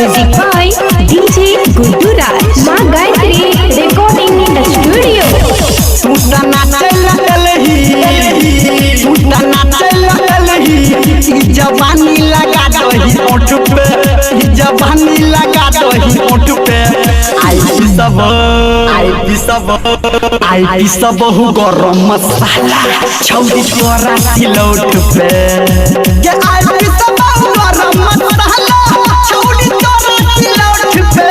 Music by DJ Guddu Raj. माँ Gayatri recording in the studio. टूटा नाचे लगलही जवानी लगा दही ओठ पे जवानी लगा दही ओठ पे आई सब हो गरम मसाला छौरी तोरा सिलौट पे ये आई सब हो गरम मसाला छौरी तोरा सिलौट पे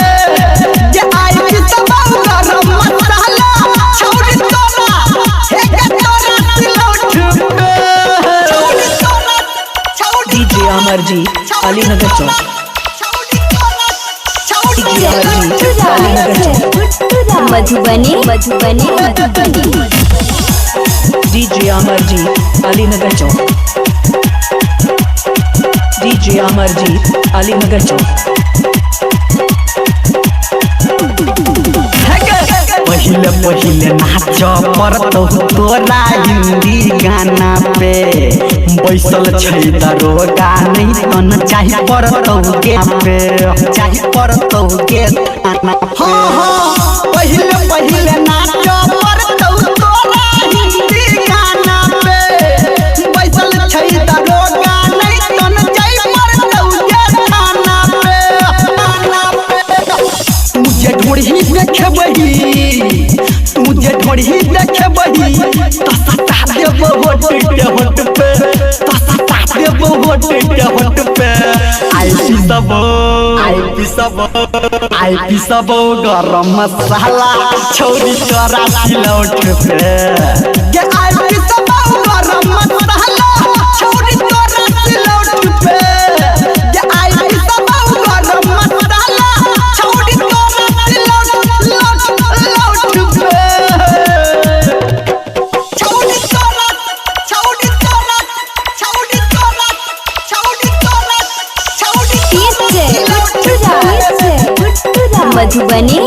ये आई सब हो गरम मसाला छौरी तोरा सिलौट पे DJ अमरजीत अलीनगर चौक। DJ अमरजीत अलीनगर चौक। मधुबनी DJ अमरजीत अलीनगर चौक। DJ अमरजीत अलीनगर चौक। पहिले नाच परत तोरा हिंदी गाना पे बैसल छै दरोगा नहीं तन चाही परत के पे चाही परत के गाना पहिले नाच परत तोरा हिंदी गाना पे बैसल छै दरोगा नहीं तन चाही परत के गाना पे मुझे ढोड़ी देखबही तुझे थोड़ी देखबही तो सता देबो होट पे तो सता देबो होट पे आई पी सब गरम मसाला छौरी तोरा सिलौट पे ये आई पी सब गरम मसाला छौरी तोरा सिलौट पे ये आई पी सब गरम मसाला छौरी तोरा सिलौट पे मधुबनी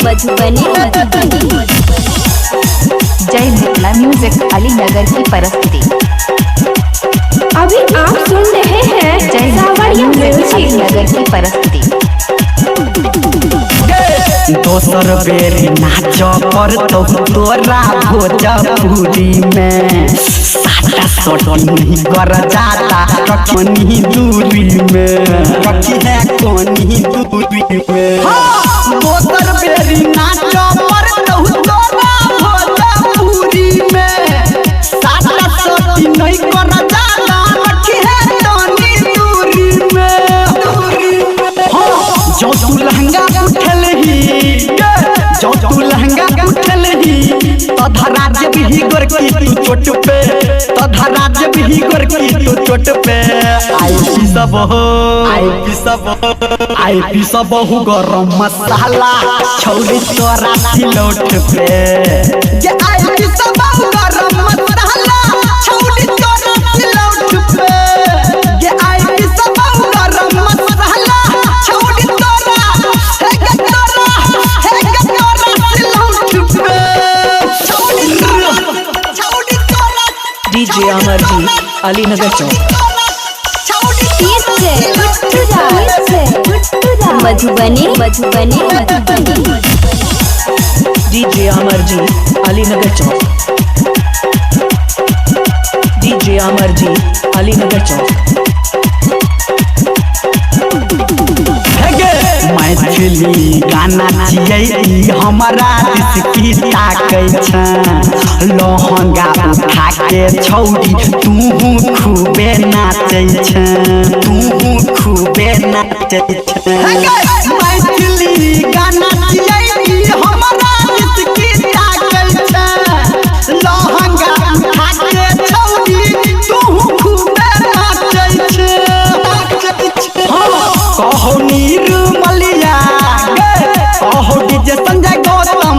जय मिथिला म्यूजिक अलीनगर की प्रस्तुति। अभी आप सुन रहे हैं जय सावरिया म्यूजिक अलीनगर की प्रस्तुति। दोसर बेरी नाच पर तो तोरा भोजपुरी में साटा सोटी नहीं कर जाता कखनी दूरी में कखी है कोनी दूरी में दोसर बेरी नाच पर तो तोरा भोजपुरी में साटा सोटी नहीं कर जाता कखी है कोनी दूरी में जो तू लहंगा उठलही जो तू लहंगा उठलही तधरा जब ही गोरकी तू चोट पे तधरा जब ही गोरकी तू चोट पे आई पी सब हो गरम मसाला छौरी तोरा सिलौट पे ये आई पी सब हो गरम मसाला छौरी तोरा सिलौट पे ये आई पी सब हो गरम मसाला छौरी तोरा DJ अमरजीत अलीनगर चौक। मधुबनी DJ अमरजीत अलीनगर चौक। DJ अमरजीत अलीनगर चौक। मैथिली गाना छियै हमारा दिसकी ताकै छ लहंगा उठा के छौरी तू खूबे नाचै छ मैथिली गाना छियै हमारा दिसकी ताकै छ लहंगा उठा के छौरी तू खूबे नाचै छ कहो निर्मलिया कहो डीजे संजय गौतम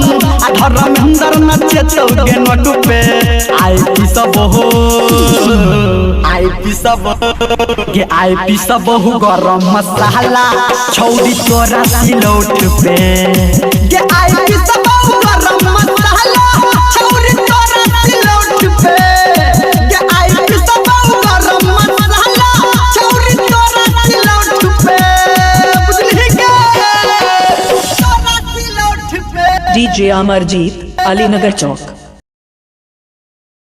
धर्मेंद्र नचे चौके नोट पे आई पी सब हो गरम मसाला छौरी तोरा सिलौट पे ये आई पी सब हो गरम मसाला छौरी तोरा सिलौट पे ये आई पी सब हो गरम मसाला छौरी तोरा सिलौट पे बुझली के DJ Amarjeet, Ali Nagar Chowk.